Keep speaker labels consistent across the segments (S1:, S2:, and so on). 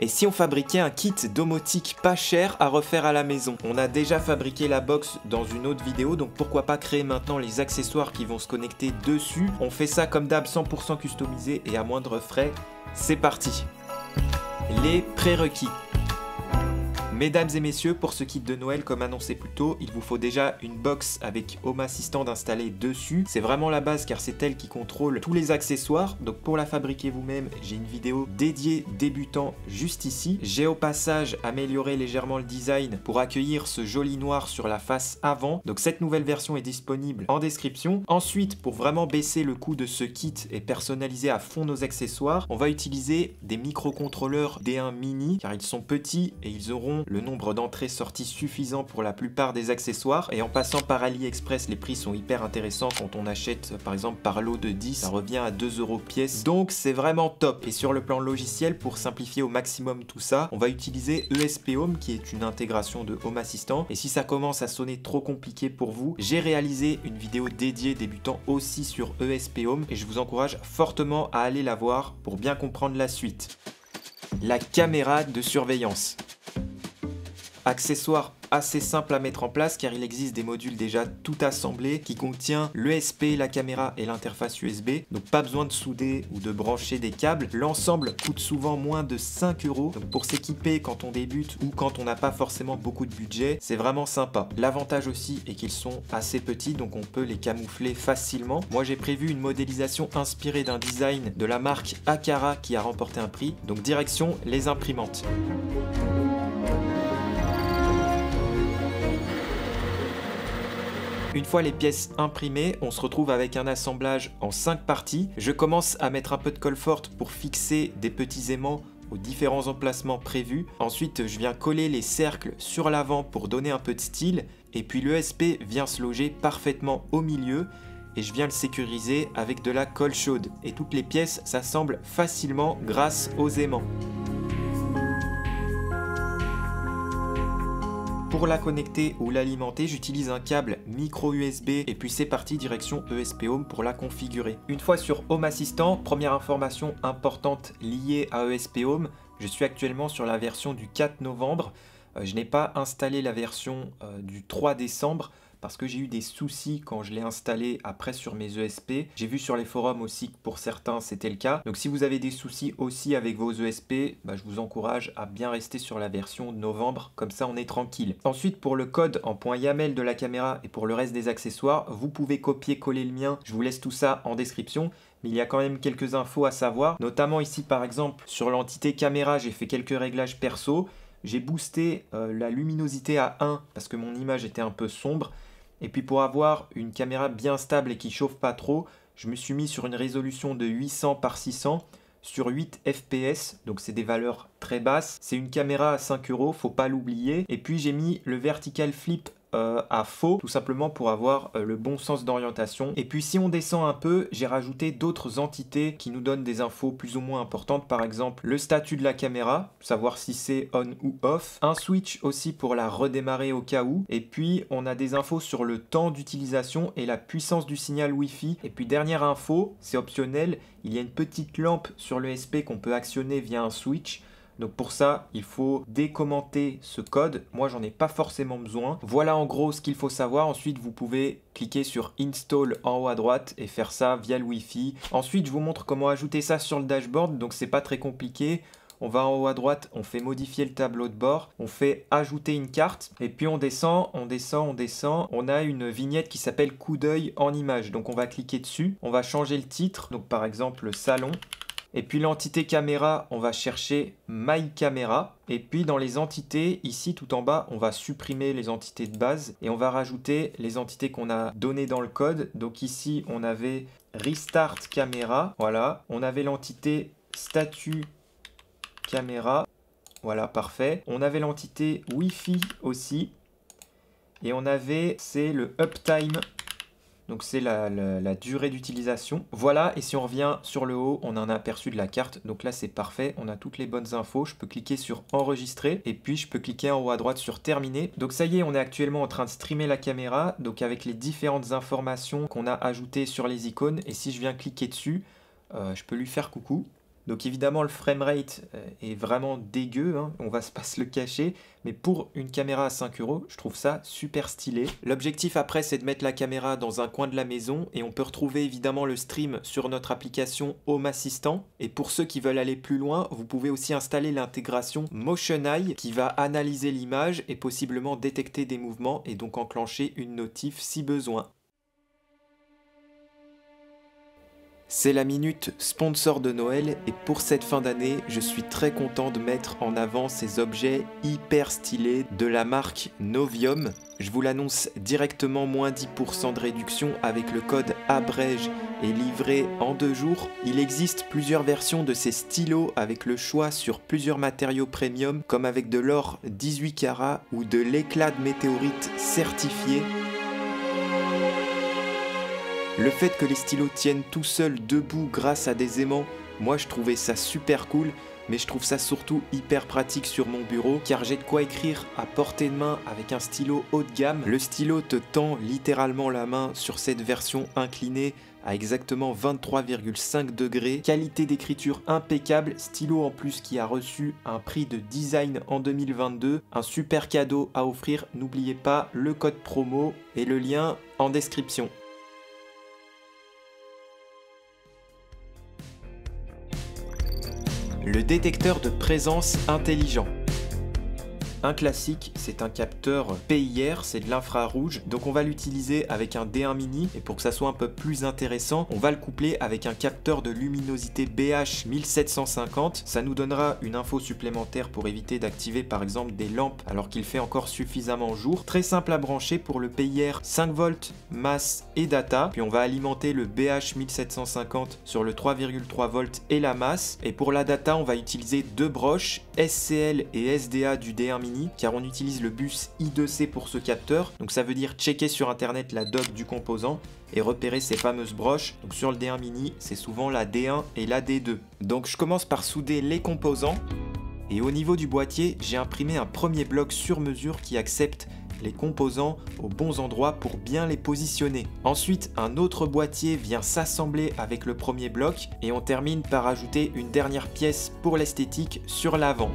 S1: Et si on fabriquait un kit domotique pas cher à refaire à la maison? On a déjà fabriqué la box dans une autre vidéo, donc pourquoi pas créer maintenant les accessoires qui vont se connecter dessus. On fait ça comme d'hab, 100% customisé et à moindre frais. C'est parti. Les prérequis. Mesdames et messieurs, pour ce kit de Noël, comme annoncé plus tôt, il vous faut déjà une box avec Home Assistant installé dessus. C'est vraiment la base car c'est elle qui contrôle tous les accessoires. Donc pour la fabriquer vous-même, j'ai une vidéo dédiée débutant juste ici. J'ai au passage amélioré légèrement le design pour accueillir ce joli noir sur la face avant. Donc cette nouvelle version est disponible en description. Ensuite, pour vraiment baisser le coût de ce kit et personnaliser à fond nos accessoires, on va utiliser des microcontrôleurs D1 mini car ils sont petits et ils auront le nombre d'entrées-sorties suffisant pour la plupart des accessoires. Et en passant par AliExpress, les prix sont hyper intéressants. Quand on achète par exemple par lot de 10, ça revient à 2 € pièce. Donc c'est vraiment top. Et sur le plan logiciel, pour simplifier au maximum tout ça, on va utiliser ESP Home qui est une intégration de Home Assistant. Et si ça commence à sonner trop compliqué pour vous, j'ai réalisé une vidéo dédiée débutant aussi sur ESP Home et je vous encourage fortement à aller la voir pour bien comprendre la suite. La caméra de surveillance. Accessoire assez simple à mettre en place car il existe des modules déjà tout assemblés qui contient l'ESP, la caméra et l'interface USB. Donc pas besoin de souder ou de brancher des câbles. L'ensemble coûte souvent moins de 5 €. Donc pour s'équiper quand on débute ou quand on n'a pas forcément beaucoup de budget, c'est vraiment sympa. L'avantage aussi est qu'ils sont assez petits donc on peut les camoufler facilement. Moi j'ai prévu une modélisation inspirée d'un design de la marque Aqara qui a remporté un prix. Donc direction les imprimantes. Une fois les pièces imprimées, on se retrouve avec un assemblage en 5 parties. Je commence à mettre un peu de colle forte pour fixer des petits aimants aux différents emplacements prévus. Ensuite, je viens coller les cercles sur l'avant pour donner un peu de style. Et puis l'ESP vient se loger parfaitement au milieu. Et je viens le sécuriser avec de la colle chaude. Et toutes les pièces s'assemblent facilement grâce aux aimants. Pour la connecter ou l'alimenter, j'utilise un câble micro USB et puis c'est parti direction ESP Home pour la configurer. Une fois sur Home Assistant, première information importante liée à ESP Home, je suis actuellement sur la version du 4 novembre. Je n'ai pas installé la version du 3 décembre parce que j'ai eu des soucis quand je l'ai installé après sur mes ESP. J'ai vu sur les forums aussi que pour certains c'était le cas. Donc si vous avez des soucis aussi avec vos ESP, je vous encourage à bien rester sur la version de novembre, comme ça on est tranquille. Ensuite pour le code en .yaml de la caméra et pour le reste des accessoires, vous pouvez copier-coller le mien. Je vous laisse tout ça en description. Mais il y a quand même quelques infos à savoir, notamment ici par exemple sur l'entité caméra, j'ai fait quelques réglages perso. J'ai boosté la luminosité à 1 parce que mon image était un peu sombre. Et puis pour avoir une caméra bien stable et qui chauffe pas trop, je me suis mis sur une résolution de 800 par 600 sur 8 fps, donc c'est des valeurs très basses. C'est une caméra à 5 €, faut pas l'oublier. Et puis j'ai mis le vertical flip à faux, tout simplement pour avoir le bon sens d'orientation. Et puis si on descend un peu, j'ai rajouté d'autres entités qui nous donnent des infos plus ou moins importantes, par exemple le statut de la caméra, savoir si c'est on ou off, un switch aussi pour la redémarrer au cas où, et puis on a des infos sur le temps d'utilisation et la puissance du signal Wi-Fi. Et puis dernière info, c'est optionnel, il y a une petite lampe sur le SP qu'on peut actionner via un switch. Donc pour ça, il faut décommenter ce code. Moi, j'en ai pas forcément besoin. Voilà en gros ce qu'il faut savoir. Ensuite, vous pouvez cliquer sur Install en haut à droite et faire ça via le Wi-Fi. Ensuite, je vous montre comment ajouter ça sur le dashboard. Donc c'est pas très compliqué. On va en haut à droite, on fait modifier le tableau de bord, on fait ajouter une carte et puis on descend, on descend, on descend. On a une vignette qui s'appelle coup d'œil en image. Donc on va cliquer dessus, on va changer le titre. Donc par exemple, le salon. Et puis l'entité caméra, on va chercher My Camera. Et puis dans les entités, ici tout en bas, on va supprimer les entités de base et on va rajouter les entités qu'on a données dans le code. Donc ici, on avait Restart Camera, voilà. On avait l'entité Statut Caméra, voilà, parfait. On avait l'entité Wi-Fi aussi. Et on avait, c'est le Uptime. Donc c'est la durée d'utilisation. Voilà, et si on revient sur le haut, on a un aperçu de la carte. Donc là c'est parfait, on a toutes les bonnes infos. Je peux cliquer sur enregistrer et puis je peux cliquer en haut à droite sur terminer. Donc ça y est, on est actuellement en train de streamer la caméra. Donc avec les différentes informations qu'on a ajoutées sur les icônes. Et si je viens cliquer dessus, je peux lui faire coucou. Donc évidemment le framerate est vraiment dégueu, hein, on va pas se le cacher, mais pour une caméra à 5 €, je trouve ça super stylé. L'objectif après c'est de mettre la caméra dans un coin de la maison et on peut retrouver évidemment le stream sur notre application Home Assistant. Et pour ceux qui veulent aller plus loin, vous pouvez aussi installer l'intégration MotionEye qui va analyser l'image et possiblement détecter des mouvements et donc enclencher une notif si besoin. C'est la minute sponsor de Noël et pour cette fin d'année, je suis très content de mettre en avant ces objets hyper stylés de la marque Novium. Je vous l'annonce directement, moins 10% de réduction avec le code ABREJ et livré en 2 jours. Il existe plusieurs versions de ces stylos avec le choix sur plusieurs matériaux premium comme avec de l'or 18 carats ou de l'éclat de météorite certifié. Le fait que les stylos tiennent tout seuls debout grâce à des aimants, moi je trouvais ça super cool, mais je trouve ça surtout hyper pratique sur mon bureau car j'ai de quoi écrire à portée de main avec un stylo haut de gamme. Le stylo te tend littéralement la main sur cette version inclinée à exactement 23,5 degrés. Qualité d'écriture impeccable, stylo en plus qui a reçu un prix de design en 2022. Un super cadeau à offrir, n'oubliez pas le code promo et le lien en description. Le détecteur de présence intelligent. Un classique, c'est un capteur PIR, c'est de l'infrarouge, donc on va l'utiliser avec un D1 mini, et pour que ça soit un peu plus intéressant, on va le coupler avec un capteur de luminosité BH 1750, ça nous donnera une info supplémentaire pour éviter d'activer par exemple des lampes alors qu'il fait encore suffisamment jour. Très simple à brancher pour le PIR, 5 volts, masse et data, puis on va alimenter le BH 1750 sur le 3,3 volts et la masse, et pour la data on va utiliser 2 broches, SCL et SDA du D1 mini, car on utilise le bus I2C pour ce capteur, donc ça veut dire checker sur internet la doc du composant et repérer ces fameuses broches. Donc sur le D1 mini, c'est souvent la D1 et la D2. Donc je commence par souder les composants et au niveau du boîtier, j'ai imprimé un premier bloc sur mesure qui accepte les composants aux bons endroits pour bien les positionner. Ensuite, un autre boîtier vient s'assembler avec le premier bloc et on termine par ajouter une dernière pièce pour l'esthétique sur l'avant.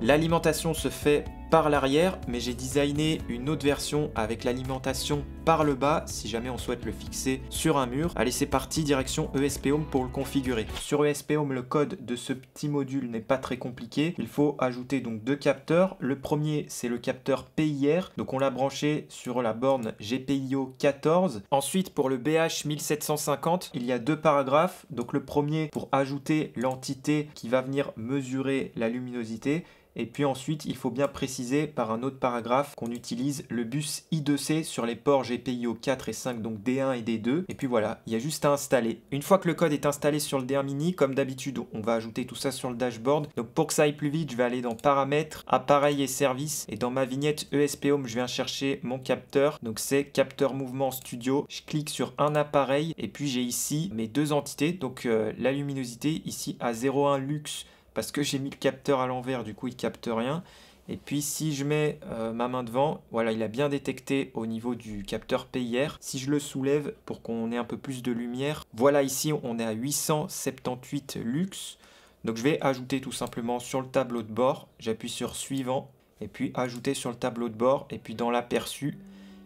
S1: L'alimentation se fait par l'arrière, mais j'ai designé une autre version avec l'alimentation par le bas si jamais on souhaite le fixer sur un mur. Allez, c'est parti, direction ESP Home pour le configurer. Sur ESP Home, le code de ce petit module n'est pas très compliqué. Il faut ajouter donc 2 capteurs. Le premier, c'est le capteur PIR, donc on l'a branché sur la borne GPIO 14. Ensuite, pour le BH 1750, il y a 2 paragraphes. Donc le premier pour ajouter l'entité qui va venir mesurer la luminosité. Et puis ensuite, il faut bien préciser par un autre paragraphe qu'on utilise le bus I2C sur les ports GPIO 4 et 5, donc D1 et D2. Et puis voilà, il y a juste à installer. Une fois que le code est installé sur le D1 mini, comme d'habitude, on va ajouter tout ça sur le dashboard. Donc pour que ça aille plus vite, je vais aller dans Paramètres, Appareils et Services. Et dans ma vignette ESP Home, je viens chercher mon capteur. Donc c'est Capteur Mouvement Studio. Je clique sur un appareil et puis j'ai ici mes 2 entités. Donc la luminosité ici à 0,1 lux. Parce que j'ai mis le capteur à l'envers, du coup il capte rien. Et puis si je mets ma main devant, voilà, il a bien détecté au niveau du capteur PIR. Si je le soulève pour qu'on ait un peu plus de lumière, voilà, ici on est à 878 lux. Donc je vais ajouter tout simplement sur le tableau de bord, j'appuie sur suivant et puis ajouter sur le tableau de bord, et puis dans l'aperçu,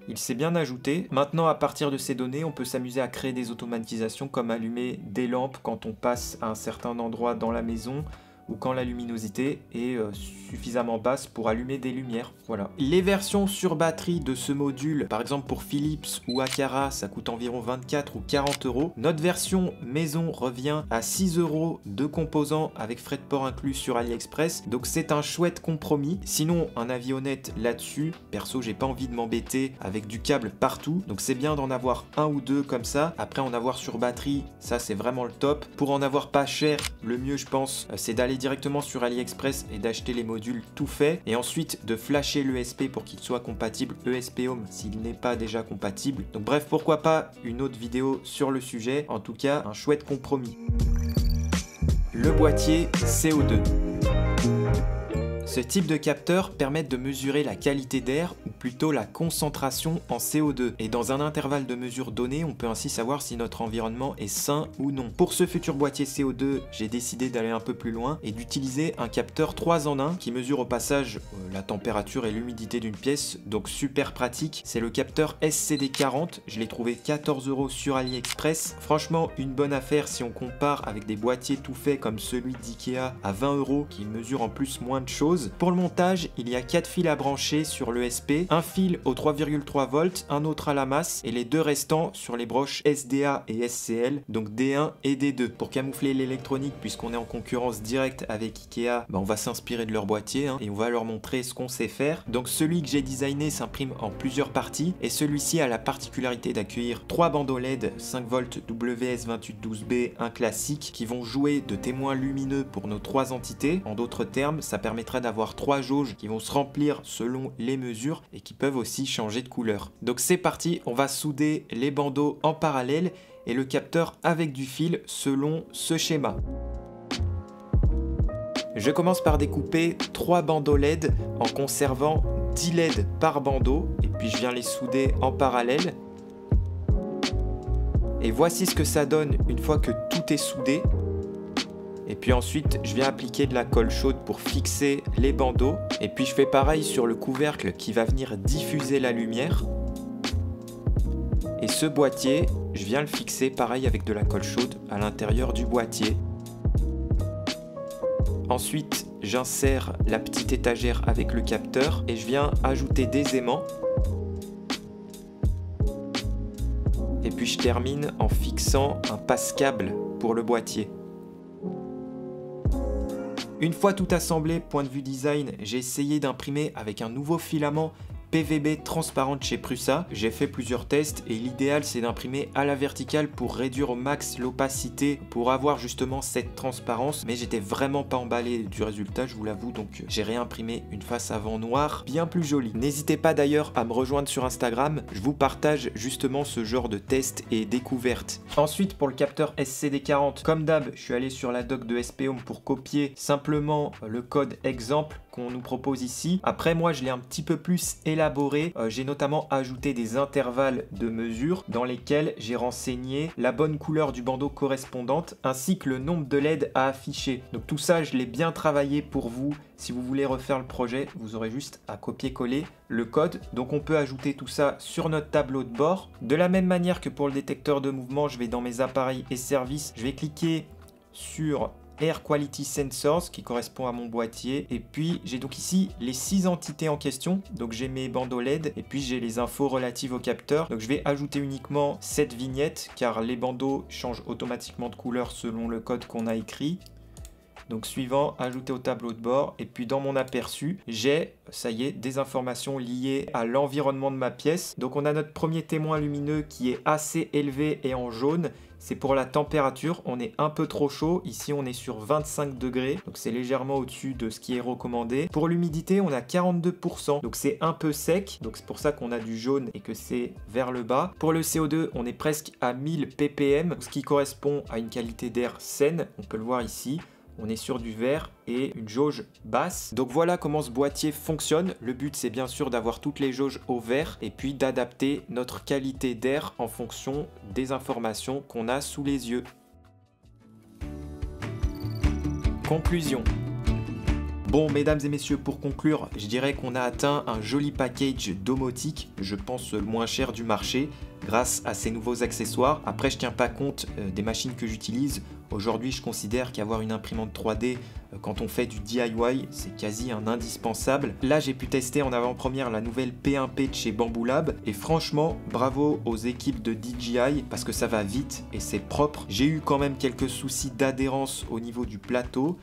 S1: il s'est bien ajouté. Maintenant, à partir de ces données, on peut s'amuser à créer des automatisations comme allumer des lampes quand on passe à un certain endroit dans la maison, ou quand la luminosité est suffisamment basse pour allumer des lumières. Voilà. Les versions sur batterie de ce module, par exemple pour Philips ou Aqara, ça coûte environ 24 ou 40 €. Notre version maison revient à 6 € de composants avec frais de port inclus sur AliExpress. Donc c'est un chouette compromis. Sinon, un avis honnête là-dessus, perso, j'ai pas envie de m'embêter avec du câble partout. Donc c'est bien d'en avoir un ou deux comme ça. Après, en avoir sur batterie, ça c'est vraiment le top. Pour en avoir pas cher, le mieux je pense, c'est d'aller directement sur AliExpress et d'acheter les modules tout faits, et ensuite de flasher l'ESP pour qu'il soit compatible ESP Home s'il n'est pas déjà compatible. Donc bref, pourquoi pas une autre vidéo sur le sujet. En tout cas, un chouette compromis. Le boîtier CO2. Ce type de capteur permet de mesurer la qualité d'air, ou plutôt la concentration en CO2. Et dans un intervalle de mesure donné, on peut ainsi savoir si notre environnement est sain ou non. Pour ce futur boîtier CO2, j'ai décidé d'aller un peu plus loin et d'utiliser un capteur 3 en 1 qui mesure au passage la température et l'humidité d'une pièce, donc super pratique. C'est le capteur SCD40, je l'ai trouvé 14 € sur AliExpress. Franchement, une bonne affaire si on compare avec des boîtiers tout faits comme celui d'IKEA à 20 € qui mesure en plus moins de choses. Pour le montage, il y a 4 fils à brancher sur l'ESP, un fil au 3,3 volts, un autre à la masse et les deux restants sur les broches SDA et SCL, donc D1 et D2. Pour camoufler l'électronique, puisqu'on est en concurrence directe avec IKEA, on va s'inspirer de leur boîtier et on va leur montrer ce qu'on sait faire. Donc celui que j'ai designé s'imprime en plusieurs parties et celui-ci a la particularité d'accueillir 3 bandeaux LED 5 volts WS2812B, un classique, qui vont jouer de témoins lumineux pour nos 3 entités. En d'autres termes, ça permettra d'avoir 3 jauges qui vont se remplir selon les mesures et qui peuvent aussi changer de couleur. Donc c'est parti, on va souder les bandeaux en parallèle et le capteur avec du fil selon ce schéma. Je commence par découper 3 bandeaux LED en conservant 10 LED par bandeau et puis je viens les souder en parallèle. Et voici ce que ça donne une fois que tout est soudé. Et puis ensuite, je viens appliquer de la colle chaude pour fixer les bandeaux. Et puis je fais pareil sur le couvercle qui va venir diffuser la lumière. Et ce boîtier, je viens le fixer pareil avec de la colle chaude à l'intérieur du boîtier. Ensuite, j'insère la petite étagère avec le capteur et je viens ajouter des aimants. Et puis je termine en fixant un passe-câble pour le boîtier. Une fois tout assemblé, point de vue design, j'ai essayé d'imprimer avec un nouveau filament PVB transparent de chez Prusa. J'ai fait plusieurs tests et l'idéal c'est d'imprimer à la verticale pour réduire au max l'opacité, pour avoir justement cette transparence, mais j'étais vraiment pas emballé du résultat, je vous l'avoue, donc j'ai réimprimé une face avant noire bien plus jolie. N'hésitez pas d'ailleurs à me rejoindre sur Instagram, je vous partage justement ce genre de tests et découvertes. Ensuite, pour le capteur SCD40, comme d'hab, je suis allé sur la doc de SPhome pour copier simplement le code exemple qu'on nous propose ici. Après, moi je l'ai un petit peu plus élaboré, j'ai notamment ajouté des intervalles de mesure dans lesquels j'ai renseigné la bonne couleur du bandeau correspondante ainsi que le nombre de LED à afficher. Donc tout ça je l'ai bien travaillé pour vous. Si vous voulez refaire le projet, vous aurez juste à copier-coller le code. Donc on peut ajouter tout ça sur notre tableau de bord. De la même manière que pour le détecteur de mouvement, je vais dans mes appareils et services, je vais cliquer sur Air Quality Sensors qui correspond à mon boîtier et puis j'ai donc ici les 6 entités en question. Donc j'ai mes bandeaux LED et puis j'ai les infos relatives au capteur. Donc je vais ajouter uniquement cette vignette car les bandeaux changent automatiquement de couleur selon le code qu'on a écrit. Donc suivant, ajouter au tableau de bord et puis dans mon aperçu, j'ai, ça y est, des informations liées à l'environnement de ma pièce. Donc on a notre premier témoin lumineux qui est assez élevé et en jaune. C'est pour la température, on est un peu trop chaud. Ici, on est sur 25 degrés, donc c'est légèrement au-dessus de ce qui est recommandé. Pour l'humidité, on a 42%, donc c'est un peu sec. Donc c'est pour ça qu'on a du jaune et que c'est vers le bas. Pour le CO2, on est presque à 1000 ppm, ce qui correspond à une qualité d'air saine. On peut le voir ici. On est sur du vert et une jauge basse. Donc voilà comment ce boîtier fonctionne. Le but c'est bien sûr d'avoir toutes les jauges au vert et puis d'adapter notre qualité d'air en fonction des informations qu'on a sous les yeux. Conclusion. Bon, mesdames et messieurs, pour conclure, je dirais qu'on a atteint un joli package domotique, je pense le moins cher du marché, grâce à ces nouveaux accessoires. Après, je ne tiens pas compte des machines que j'utilise. Aujourd'hui, je considère qu'avoir une imprimante 3D quand on fait du DIY, c'est quasi un indispensable. Là, j'ai pu tester en avant-première la nouvelle P1P de chez Bamboo Lab. Et franchement, bravo aux équipes de DJI parce que ça va vite et c'est propre. J'ai eu quand même quelques soucis d'adhérence au niveau du plateau,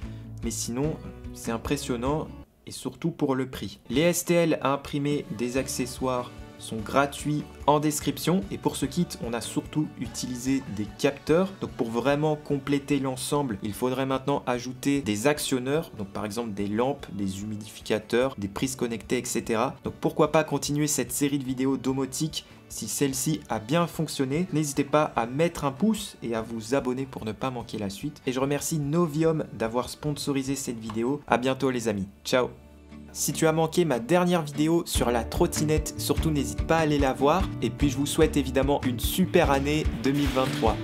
S1: mais sinon, c'est impressionnant et surtout pour le prix. Les STL à imprimer des accessoires sont gratuits en description et pour ce kit on a surtout utilisé des capteurs. Donc pour vraiment compléter l'ensemble, il faudrait maintenant ajouter des actionneurs, donc par exemple des lampes, des humidificateurs, des prises connectées, etc. Donc pourquoi pas continuer cette série de vidéos domotique. Si celle-ci a bien fonctionné, n'hésitez pas à mettre un pouce et à vous abonner pour ne pas manquer la suite. Et je remercie Novium d'avoir sponsorisé cette vidéo. À bientôt les amis, ciao. Si tu as manqué ma dernière vidéo sur la trottinette, surtout n'hésite pas à aller la voir. Et puis je vous souhaite évidemment une super année 2023.